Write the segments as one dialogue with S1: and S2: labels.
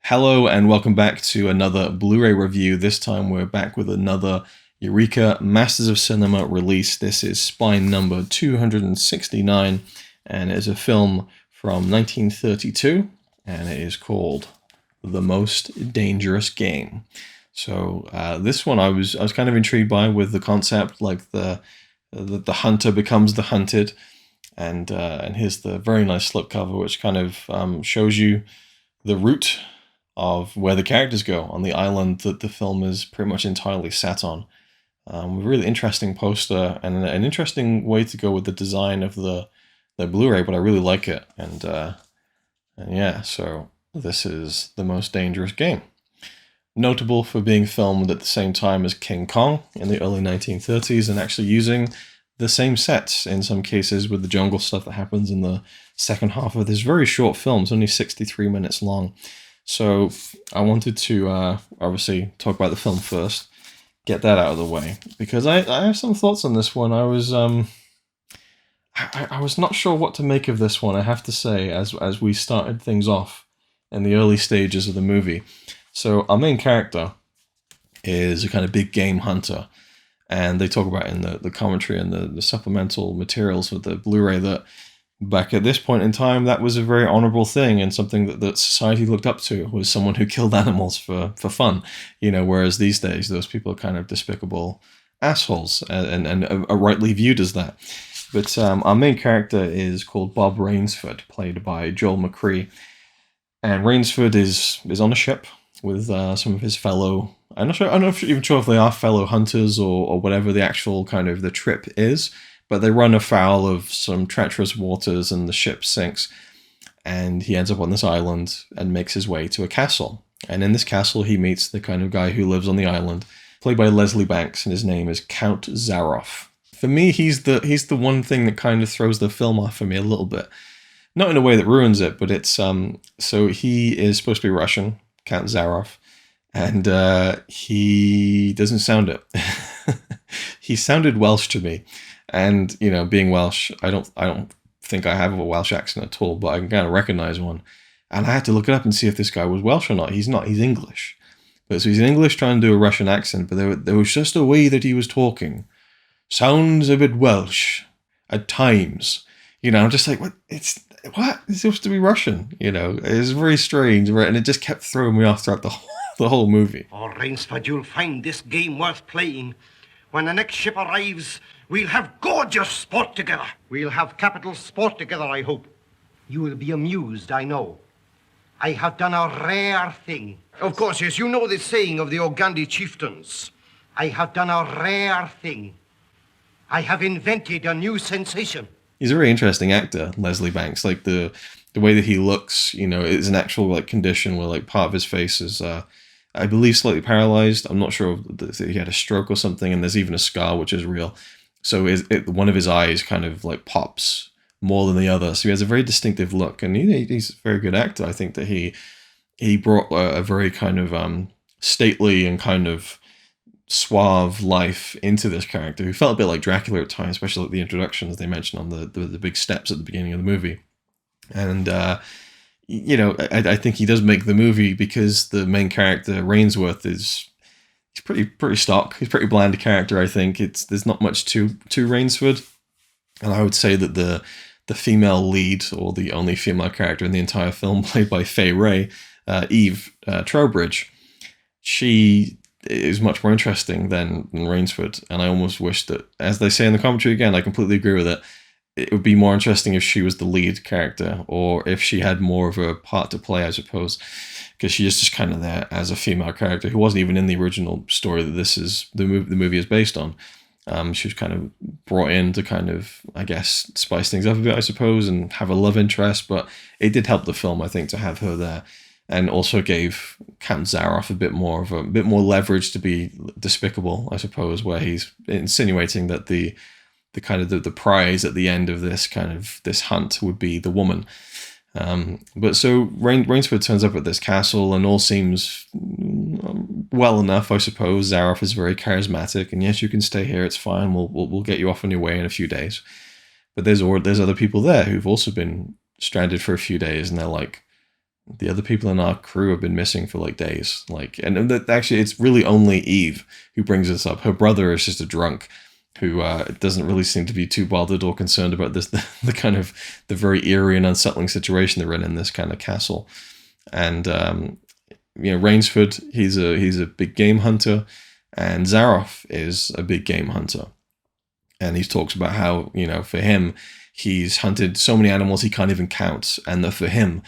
S1: Hello and welcome back to another Blu-ray review. This time we're back with another Eureka Masters of Cinema release. This is Spine number 269 and it is a film from 1932 and it is called The Most Dangerous Game. So this one I was kind of intrigued by, with the concept, like the hunter becomes the hunted, and here's the very nice slipcover which kind of shows you the route of where the characters go on the island that the film is pretty much entirely set on. A really interesting poster and an interesting way to go with the design of the Blu-ray, but I really like it. And yeah, so this is The Most Dangerous Game. Notable for being filmed at the same time as King Kong in the early 1930s, and actually using the same sets in some cases with the jungle stuff that happens in the second half of this very short film. It's only 63 minutes long. So I wanted to obviously talk about the film first, get that out of the way, because I have some thoughts on this one. I was not sure what to make of this one, I have to say, as we started things off in the early stages of the movie. So our main character is a kind of big game hunter, and they talk about in the commentary and the supplemental materials of the Blu-ray that back at this point in time, that was a very honorable thing, and something that society looked up to, was someone who killed animals for fun, you know, whereas these days those people are kind of despicable assholes and are rightly viewed as that. But our main character is called Bob Rainsford, played by Joel McCrea, and Rainsford is on a ship with some of his fellow, I'm not even sure if they are fellow hunters or whatever the actual kind of the trip is, but they run afoul of some treacherous waters and the ship sinks, and he ends up on this island and makes his way to a castle. And in this castle he meets the kind of guy who lives on the island, played by Leslie Banks, and his name is Count Zaroff. For me, he's the one thing that kind of throws the film off for me a little bit. Not in a way that ruins it, but it's so he is supposed to be Russian, Count Zaroff, and he doesn't sound it. He sounded Welsh to me. And, you know, being Welsh, I don't think I have a Welsh accent at all, but I can kind of recognize one. And I had to look it up and see if this guy was Welsh or not. He's not, he's English. But so he's in English trying to do a Russian accent, but there was just a way that he was talking. Sounds a bit Welsh at times. You know, I'm just like, what? It's supposed to be Russian, you know. It's very strange, right? And it just kept throwing me off throughout the whole movie.
S2: Oh, Rainsford, you'll find this game worth playing. When the next ship arrives, we'll have gorgeous sport together. We'll have capital sport together, I hope. You will be amused, I know. I have done a rare thing. Of course, yes, you know the saying of the Ogandi chieftains. I have done a rare thing. I have invented a new sensation.
S1: He's a very interesting actor, Leslie Banks. Like the way that he looks, you know, is an actual like condition where like part of his face is I believe slightly paralyzed. I'm not sure if he had a stroke or something, and there's even a scar which is real. So one of his eyes kind of like pops more than the other. So he has a very distinctive look, and he's a very good actor. I think that he brought a very kind of stately and kind of suave life into this character, who felt a bit like Dracula at times, especially like the introductions they mentioned on the big steps at the beginning of the movie. And you know, I think he does make the movie because the main character, Rainsworth, he's pretty stock. He's a pretty bland character, I think. There's not much to Rainsford. And I would say that the female lead, or the only female character in the entire film, played by Fay Wray, Eve Trowbridge, she is much more interesting than Rainsford. And I almost wish that, as they say in the commentary again, I completely agree with it, it would be more interesting if she was the lead character, or if she had more of a part to play, I suppose, because she is just kind of there as a female character who wasn't even in the original story that the movie is based on. She was kind of brought in to kind of, I guess, spice things up a bit, I suppose, and have a love interest, but it did help the film, I think, to have her there, and also gave Count Zaroff a bit more leverage to be despicable, I suppose, where he's insinuating that the kind of the prize at the end of this hunt would be the woman. But so Rainsford turns up at this castle, and all seems well enough, I suppose. Zaroff is very charismatic, and yes, you can stay here, it's fine. We'll get you off on your way in a few days. But there's other people there who've also been stranded for a few days, and they're like, the other people in our crew have been missing for like days. Like, and actually, it's really only Eve who brings this up. Her brother is just a drunk who doesn't really seem to be too bothered or concerned about this, the kind of the very eerie and unsettling situation they're in this kind of castle. And Rainsford, he's a big game hunter, and Zaroff is a big game hunter. And he talks about how, for him, he's hunted so many animals he can't even count, and that for him,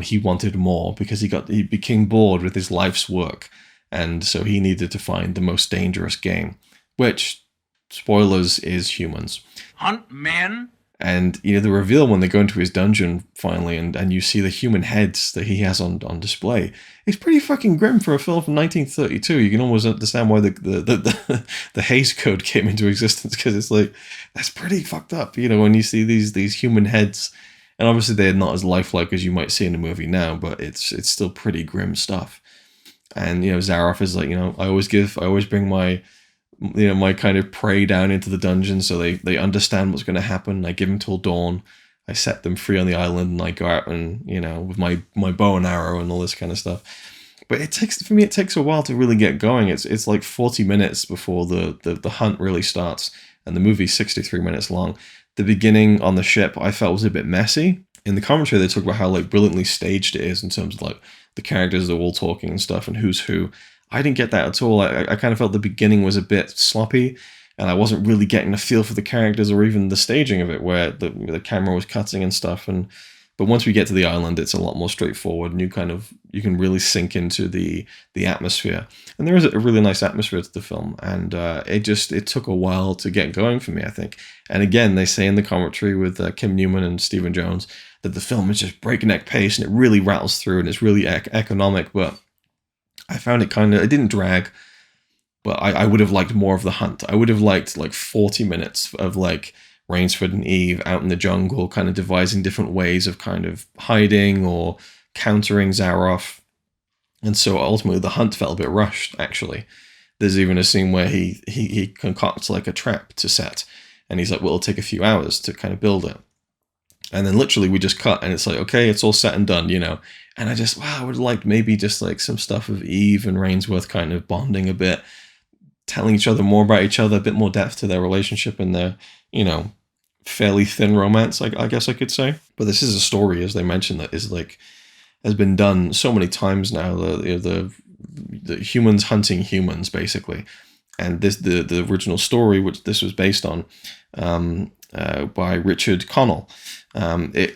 S1: he wanted more because he became bored with his life's work, and so he needed to find the most dangerous game, which, spoilers, is humans.
S3: Hunt men?
S1: And the reveal when they go into his dungeon finally, and you see the human heads that he has on display, it's pretty fucking grim for a film from 1932. You can almost understand why the Hays Code came into existence, because it's like, that's pretty fucked up. When you see these human heads, and obviously they're not as lifelike as you might see in a movie now, but it's still pretty grim stuff. And Zaroff is like, I always bring my my kind of prey down into the dungeon so they understand what's going to happen. I give them till dawn. I set them free on the island, and I go out and with my bow and arrow and all this kind of stuff. But it takes a while to really get going. It's like 40 minutes before the hunt really starts, and the movie's 63 minutes long. The beginning on the ship I felt was a bit messy. In the commentary, they talk about how like brilliantly staged it is in terms of like the characters are all talking and stuff and who's who. I didn't get that at all. I kind of felt the beginning was a bit sloppy, and I wasn't really getting a feel for the characters or even the staging of it, where the camera was cutting and stuff. But once we get to the island, it's a lot more straightforward, and you can really sink into the atmosphere. And there is a really nice atmosphere to the film, and it took a while to get going for me, I think. And again, they say in the commentary with Kim Newman and Stephen Jones that the film is just breakneck pace, and it really rattles through, and it's really economic, but I found it it didn't drag, but I would have liked more of the hunt. I would have liked like 40 minutes of like Rainsford and Eve out in the jungle, kind of devising different ways of kind of hiding or countering Zaroff. And so ultimately the hunt felt a bit rushed, actually. There's even a scene where he concocts like a trap to set, and he's like, well, it'll take a few hours to kind of build it. And then literally we just cut, and it's like, okay, it's all set and done, And I would like maybe just like some stuff of Eve and Rainsworth kind of bonding a bit, telling each other more about each other, a bit more depth to their relationship and their, fairly thin romance, I guess I could say. But this is a story, as they mentioned, that is like, has been done so many times now, the humans hunting humans, basically. And the original story, which this was based on, by Richard Connell. There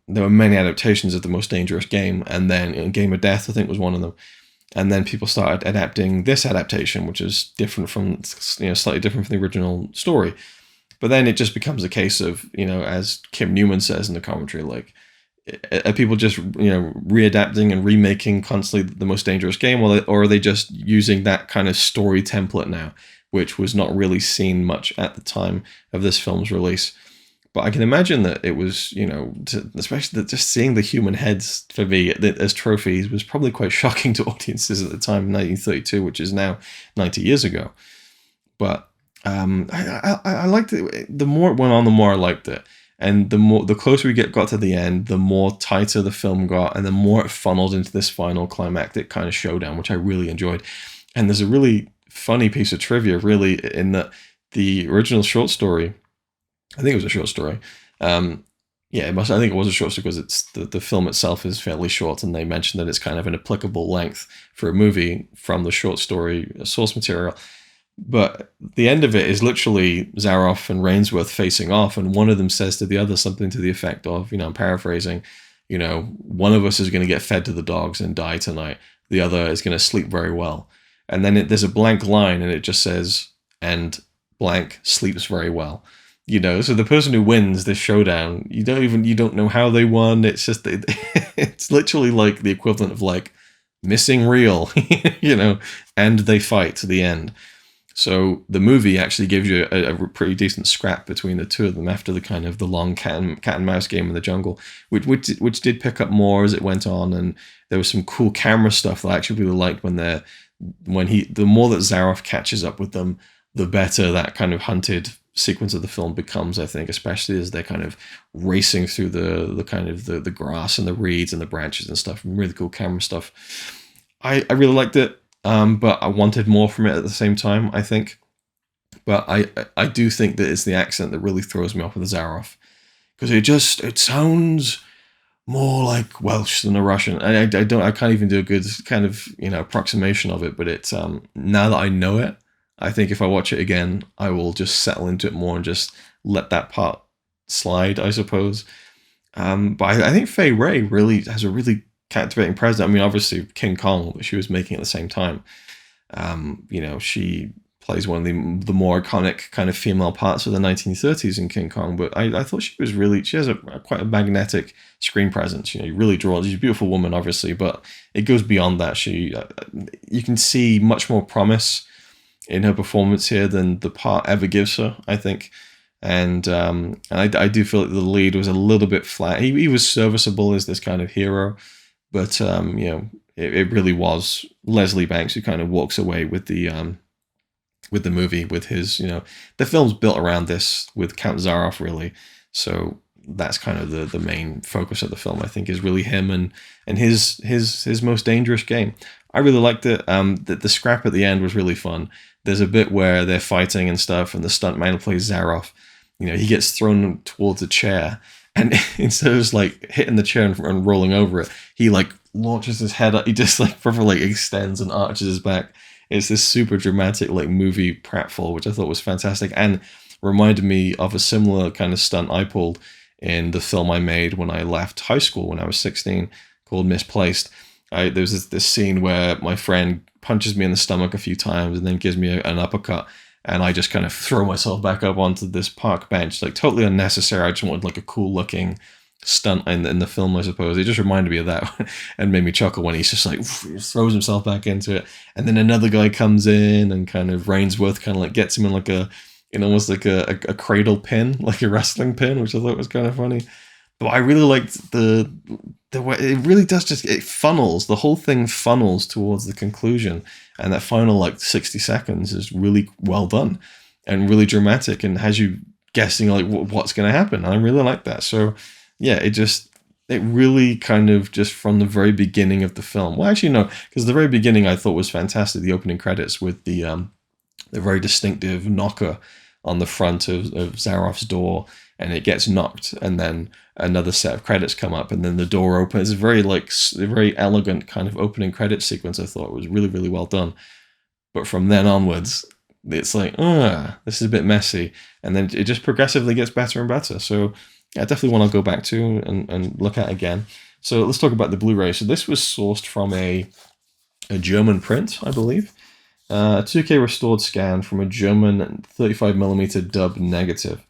S1: were many adaptations of The Most Dangerous Game, and then Game of Death, I think, was one of them. And then people started adapting this adaptation, which is different from, slightly different from the original story. But then it just becomes a case of, as Kim Newman says in the commentary, like, are people just, readapting and remaking constantly The Most Dangerous Game, or are they just using that kind of story template now, which was not really seen much at the time of this film's release? But I can imagine that it was, especially just seeing the human heads for me as trophies was probably quite shocking to audiences at the time in 1932, which is now 90 years ago. But I liked it. The more it went on, the more I liked it. And the closer we got to the end, the more tighter the film got, and the more it funneled into this final climactic kind of showdown, which I really enjoyed. And there's a really funny piece of trivia, really, in that the original short story, I think it was a short story. I think it was a short story because it's the film itself is fairly short, and they mentioned that it's kind of an applicable length for a movie from the short story source material. But the end of it is literally Zaroff and Rainsworth facing off, and one of them says to the other something to the effect of, I'm paraphrasing, one of us is going to get fed to the dogs and die tonight. The other is going to sleep very well. And then there's a blank line, and it just says, and blank sleeps very well. So the person who wins this showdown, you don't know how they won. It's just, it's literally like the equivalent of like missing reel, and they fight to the end. So the movie actually gives you a pretty decent scrap between the two of them after the kind of the long cat and mouse game in the jungle, which did pick up more as it went on, and there was some cool camera stuff that I actually really liked the more that Zaroff catches up with them, the better that kind of hunted sequence of the film becomes, I think, especially as they're kind of racing through the kind of the grass and the reeds and the branches and stuff. Really cool camera stuff. I really liked it, but I wanted more from it at the same time, I think. But I do think that it's the accent that really throws me off with the Zaroff, because it sounds more like Welsh than a Russian. And I can't even do a good kind of, approximation of it, but it's now that I know it, I think if I watch it again, I will just settle into it more and just let that part slide, I suppose. But I think Fay Wray really has a really captivating presence. I mean, obviously King Kong, that she was making at the same time. She plays one of the more iconic kind of female parts of the 1930s in King Kong, but I thought she has quite a magnetic screen presence. You really draws. She's a beautiful woman, obviously, but it goes beyond that. You can see much more promise in her performance here than the part ever gives her, I think. And I do feel like the lead was a little bit flat. He was serviceable as this kind of hero, but it really was Leslie Banks who kind of walks away with the movie, with his, the film's built around this with Count Zaroff, really. So that's kind of the main focus of the film, I think, is really him and his most dangerous game. I really liked it. The scrap at the end was really fun. There's a bit where they're fighting and stuff, and the stuntman who plays Zaroff, he gets thrown towards a chair, and instead of just hitting the chair and rolling over it, he launches his head up. He just properly extends and arches his back. It's this super dramatic movie pratfall, which I thought was fantastic, and reminded me of a similar kind of stunt I pulled in the film I made when I left high school when I was 16, called Misplaced. There's this scene where my friend punches me in the stomach a few times and then gives me an uppercut, and I just kind of throw myself back up onto this park bench, totally unnecessary. I just wanted a cool looking stunt in the film, I suppose. It just reminded me of that and made me chuckle when he's just he throws himself back into it, and then another guy comes in and kind of Rainsworth kind of gets him in almost a cradle pin, like a wrestling pin, which I thought was kind of funny. But I really liked the way it really does it funnels, the whole thing funnels towards the conclusion, and that final 60 seconds is really well done and really dramatic and has you guessing what's going to happen. And I really like that. So yeah, it really kind of just from the very beginning of the film. Well, actually, no, because the very beginning I thought was fantastic. The opening credits with the very distinctive knocker on the front of Zaroff's door, and it gets knocked, and then another set of credits come up, and then the door opens. It's a very elegant kind of opening credit sequence. I thought it was really, really well done. But from then onwards, it's this is a bit messy, and then it just progressively gets better and better. So yeah, definitely one I'll go back to and look at again. So let's talk about the Blu-ray. So this was sourced from a German print, I believe. A 2K restored scan from a German 35mm dub negative.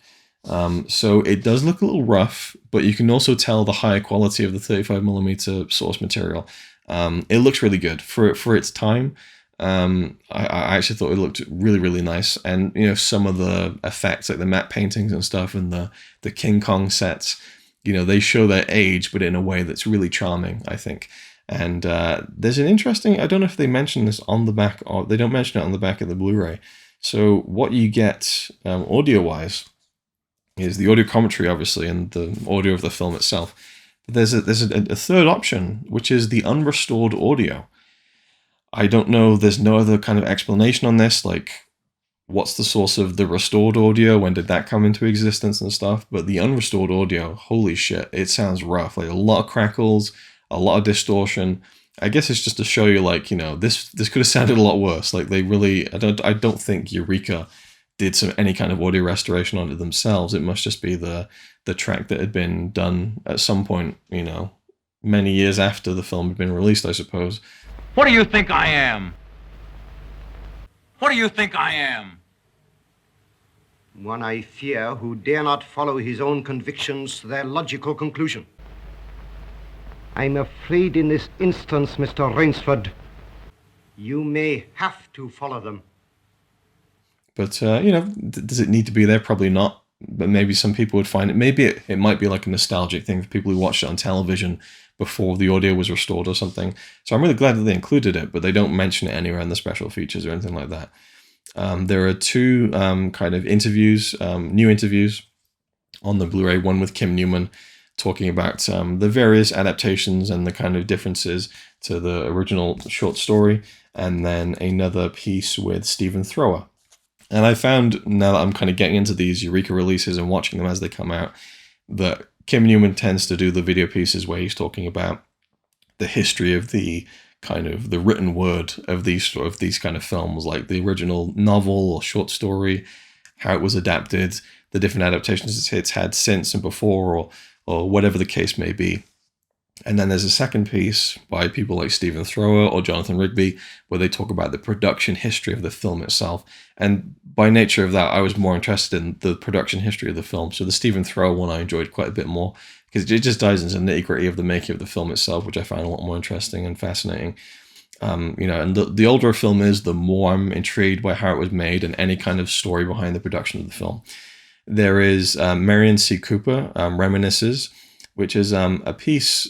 S1: So it does look a little rough, but you can also tell the higher quality of the 35mm source material. It looks really good for its time. I actually thought it looked really, really nice. And, some of the effects, like the matte paintings and stuff, and the King Kong sets, they show their age, but in a way that's really charming, I think. And there's an interesting, I don't know if they mention this on the back, or they don't mention it on the back of the Blu-ray. So what you get audio-wise is the audio commentary, obviously, and the audio of the film itself. But there's a third option, which is the unrestored audio. I don't know, there's no other kind of explanation on this, what's the source of the restored audio, when did that come into existence and stuff, but the unrestored audio, holy shit, it sounds rough, a lot of crackles, a lot of distortion. I guess it's just to show you, this could have sounded a lot worse. They really, I don't think Eureka did any kind of audio restoration on it themselves. It must just be the track that had been done at some point, many years after the film had been released, I suppose.
S3: What do you think I am? What do you think I am?
S2: One I fear who dare not follow his own convictions to their logical conclusion. I'm afraid in this instance, Mr. Rainsford, you may have to follow them.
S1: But, does it need to be there? Probably not. But maybe some people would find it. Maybe it might be a nostalgic thing for people who watched it on television before the audio was restored or something. So I'm really glad that they included it, but they don't mention it anywhere in the special features or anything like that. There are two kind of interviews, new interviews on the Blu-ray, one with Kim Newman talking about the various adaptations and the kind of differences to the original short story, and then another piece with Stephen Thrower. And I found, now that I'm kind of getting into these Eureka releases and watching them as they come out, that Kim Newman tends to do the video pieces where he's talking about the history of the kind of the written word of these kind of films, like the original novel or short story, how it was adapted, the different adaptations it's had since and before, or whatever the case may be. And then there's a second piece by people like Stephen Thrower or Jonathan Rigby, where they talk about the production history of the film itself. And by nature of that, I was more interested in the production history of the film. So the Stephen Thrower one I enjoyed quite a bit more, because it just dives into the nitty-gritty of the making of the film itself, which I find a lot more interesting and fascinating. And the older a film is, the more I'm intrigued by how it was made and any kind of story behind the production of the film. There is Marion C. Cooper, Reminisces, which is a piece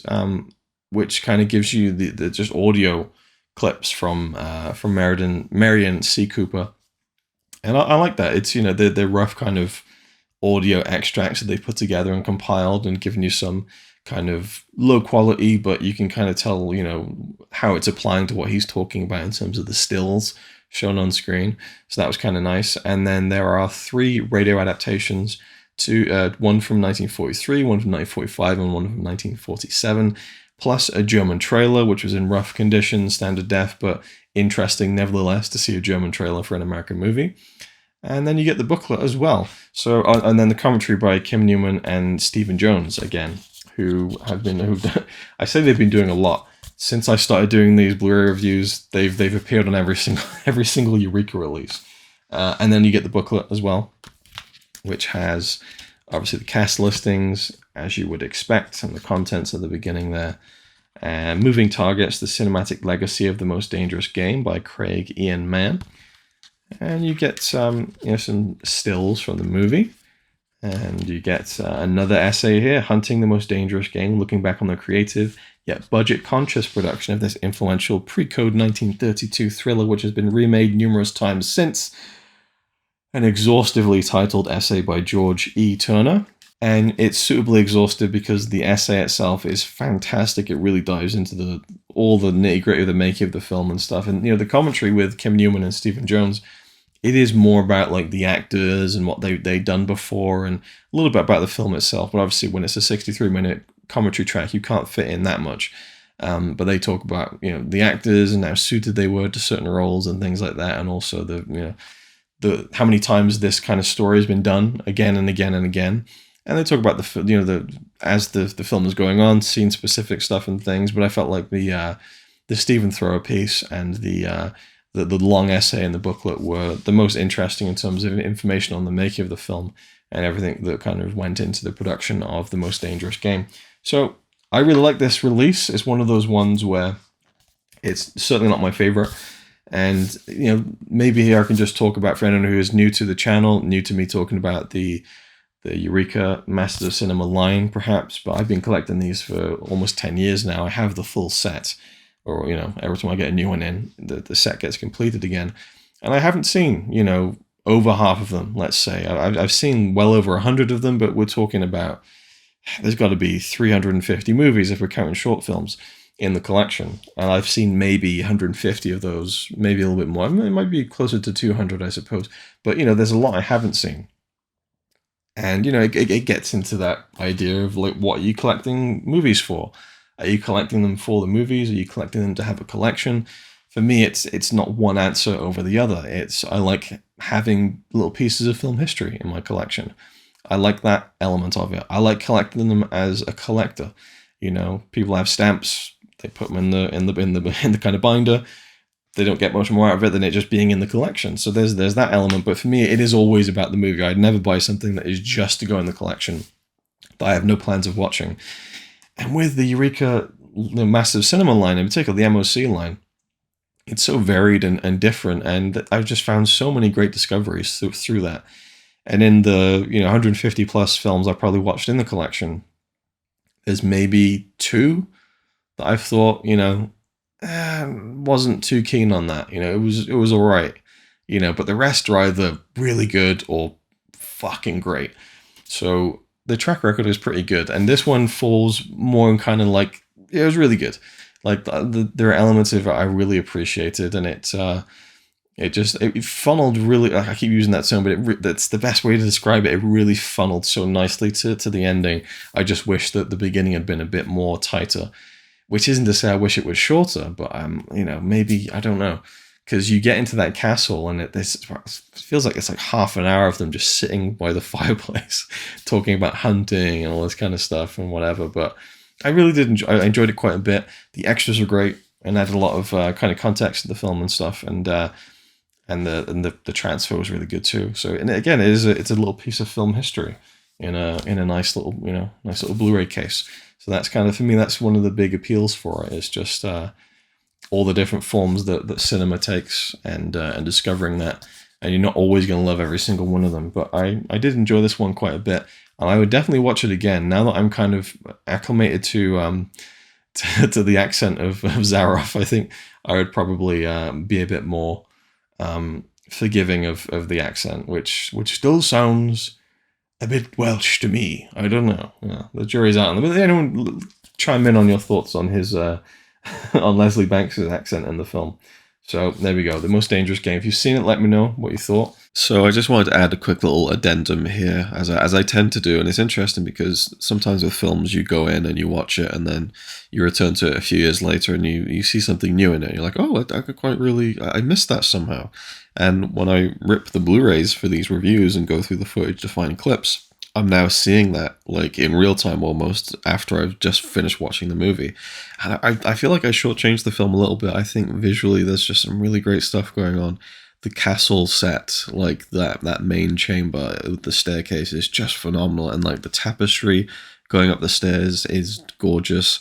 S1: which kind of gives you the just audio clips from Marion C. Cooper. And I like that. It's, they're rough kind of audio extracts that they've put together and compiled and given you some kind of low quality, but you can kind of tell, how it's applying to what he's talking about in terms of the stills shown on screen. So that was kind of nice. And then there are 3 radio adaptations, one from 1943, one from 1945, and one from 1947, plus a German trailer, which was in rough condition, standard def, but interesting nevertheless to see a German trailer for an American movie. And then you get the booklet as well. So, and then the commentary by Kim Newman and Stephen Jones again, I say they've been doing a lot since I started doing these Blu-ray reviews. They've appeared on every single Eureka release, and then you get the booklet as well, which has obviously the cast listings as you would expect and the contents at the beginning there. Moving Targets: The Cinematic Legacy of the Most Dangerous Game by Craig Ian Mann. And you get some stills from the movie. And you get another essay here, Hunting the Most Dangerous Game, looking back on the creative yet budget-conscious production of this influential pre-code 1932 thriller, which has been remade numerous times since. An exhaustively titled essay by George E. Turner. And it's suitably exhaustive because the essay itself is fantastic. It really dives into all the nitty-gritty of the making of the film and stuff. And, the commentary with Kim Newman and Stephen Jones, it is more about like the actors and what they've done before and a little bit about the film itself. But obviously when it's a 63-minute commentary track, you can't fit in that much. But they talk about, the actors and how suited they were to certain roles and things like that. And also the how many times this kind of story has been done again and again and again. And they talk about as the film is going on, scene specific stuff and things. But I felt like the Stephen Thrower piece and the long essay in the booklet were the most interesting in terms of information on the making of the film and everything that kind of went into the production of The Most Dangerous Game. So I really like this release. It's one of those ones where it's certainly not my favorite. And, maybe here I can just talk about, for anyone who is new to the channel, new to me talking about the Eureka Masters of Cinema line, perhaps, but I've been collecting these for almost 10 years now. I have the full set, or, every time I get a new one in, the set gets completed again. And I haven't seen, over half of them, let's say. I've seen well over 100 of them, but we're talking about, there's got to be 350 movies if we're counting short films in the collection. And I've seen maybe 150 of those, maybe a little bit more. It might be closer to 200, I suppose. But, there's a lot I haven't seen. And, it gets into that idea of, like, what are you collecting movies for? Are you collecting them for the movies? Are you collecting them to have a collection? For me, it's not one answer over the other. I like having little pieces of film history in my collection. I like that element of it. I like collecting them as a collector. People have stamps. They put them in the kind of binder. They don't get much more out of it than it just being in the collection. So there's that element. But for me, it is always about the movie. I'd never buy something that is just to go in the collection that I have no plans of watching. And with the Eureka Massive Cinema line, in particular, the MOC line, it's so varied and different. And I've just found so many great discoveries through that. And in the 150 plus films I probably watched in the collection, there's maybe 2 that I've thought, wasn't too keen on that. It was all right. you know, but the rest are either really good or fucking great. So the track record is pretty good, and this one falls more in kind of like, it was really good. Like there are elements of it I really appreciated, and it funneled really. I keep using that term, but that's the best way to describe it. It really funneled so nicely to the ending. I just wish that the beginning had been a bit more tighter, which isn't to say I wish it was shorter, but you know, maybe, I don't know, because you get into that castle and it feels like it's like half an hour of them just sitting by the fireplace talking about hunting and all this kind of stuff and whatever. But I really did I enjoyed it quite a bit. The extras were great and added a lot of kind of context to the film and stuff, and the transfer was really good too. So, and again, it's a little piece of film history in a nice little Blu-ray case. So that's kind of, for me, that's one of the big appeals for it, is just all the different forms that cinema takes, and discovering that. And you're not always going to love every single one of them, but I did enjoy this one quite a bit, and I would definitely watch it again now that I'm kind of acclimated to the accent of Zaroff. I think I would probably be a bit more forgiving of the accent, which still sounds a bit Welsh to me. I don't know. Yeah, the jury's out on them. But anyone chime in on your thoughts on his on Leslie Banks' accent in the film. So there we go. The Most Dangerous Game. If you've seen it, let me know what you thought. So I just wanted to add a quick little addendum here, as I tend to do, and it's interesting because sometimes with films you go in and you watch it and then you return to it a few years later and you see something new in it. And you're like, oh, I missed that somehow. And when I rip the Blu-rays for these reviews and go through the footage to find clips, I'm now seeing that like in real time almost after I've just finished watching the movie. And I feel like I shortchanged the film a little bit. I think visually there's just some really great stuff going on. The castle set, like that main chamber with the staircase, is just phenomenal. And like the tapestry going up the stairs is gorgeous.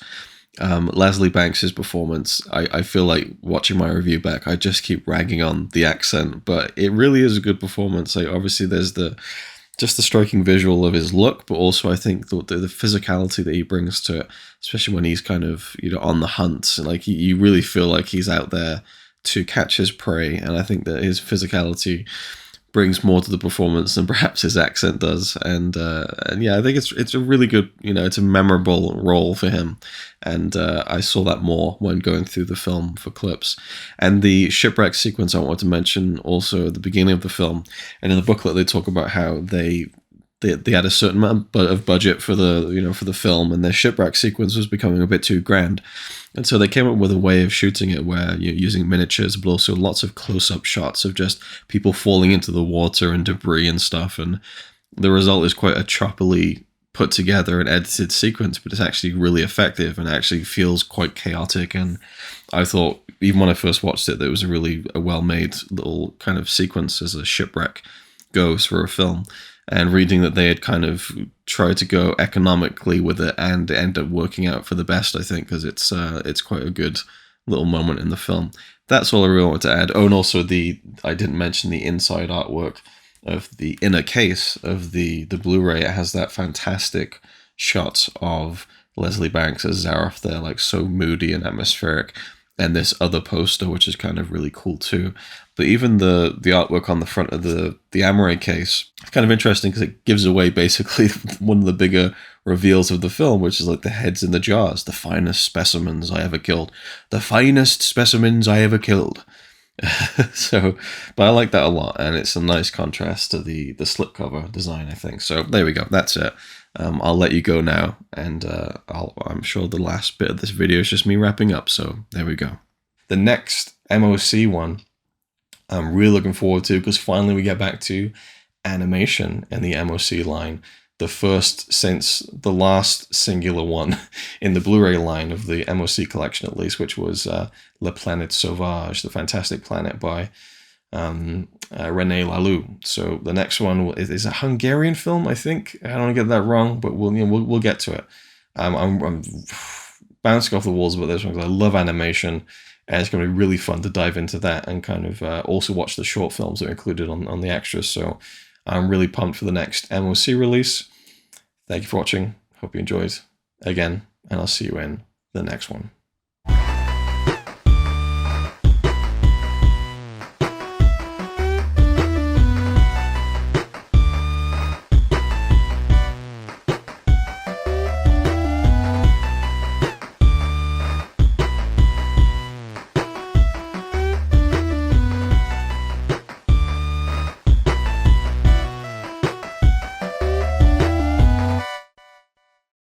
S1: Leslie Banks' performance, I feel like watching my review back, I just keep ragging on the accent, but it really is a good performance. Like obviously there's just the striking visual of his look, but also I think the physicality that he brings to it, especially when he's kind of, you know, on the hunt. Like you really feel like he's out there to catch his prey, and I think that his physicality brings more to the performance than perhaps his accent does. And yeah, I think it's a really good, you know, it's a memorable role for him. And I saw that more when going through the film for clips. And the shipwreck sequence I want to mention also at the beginning of the film. And in the booklet, they talk about how they had a certain amount of budget for the film, and their shipwreck sequence was becoming a bit too grand. And so they came up with a way of shooting it where you're using miniatures, but also lots of close-up shots of just people falling into the water and debris and stuff. And the result is quite a choppily put together and edited sequence, but it's actually really effective and actually feels quite chaotic. And I thought, even when I first watched it, that it was a well-made little kind of sequence as a shipwreck goes for a film. And reading that they had kind of tried to go economically with it and end up working out for the best, I think, because it's quite a good little moment in the film. That's all I really wanted to add. Oh, and also I didn't mention the inside artwork of the inner case of the Blu-ray. It has that fantastic shot of Leslie Banks as Zaroff there, like so moody and atmospheric. And this other poster, which is kind of really cool too. But even the artwork on the front of the Amaray case, it's kind of interesting because it gives away basically one of the bigger reveals of the film, which is like the heads in the jars, the finest specimens I ever killed. The finest specimens I ever killed. So, but I like that a lot, and it's a nice contrast to the slipcover design, I think. So there we go. That's it. I'll let you go now, and I'm sure the last bit of this video is just me wrapping up, so there we go. The next MOC one I'm really looking forward to, because finally we get back to animation in the MOC line, the first since the last singular one in the Blu-ray line of the MOC collection at least, which was La Planète Sauvage, The Fantastic Planet by René Laloux. So the next one is a Hungarian film, I think. I don't want to get that wrong, but we'll get to it. I'm bouncing off the walls about this one because I love animation, and it's going to be really fun to dive into that and kind of also watch the short films that are included on the extras. So I'm really pumped for the next MOC release. Thank you for watching. Hope you enjoyed again, and I'll see you in the next one.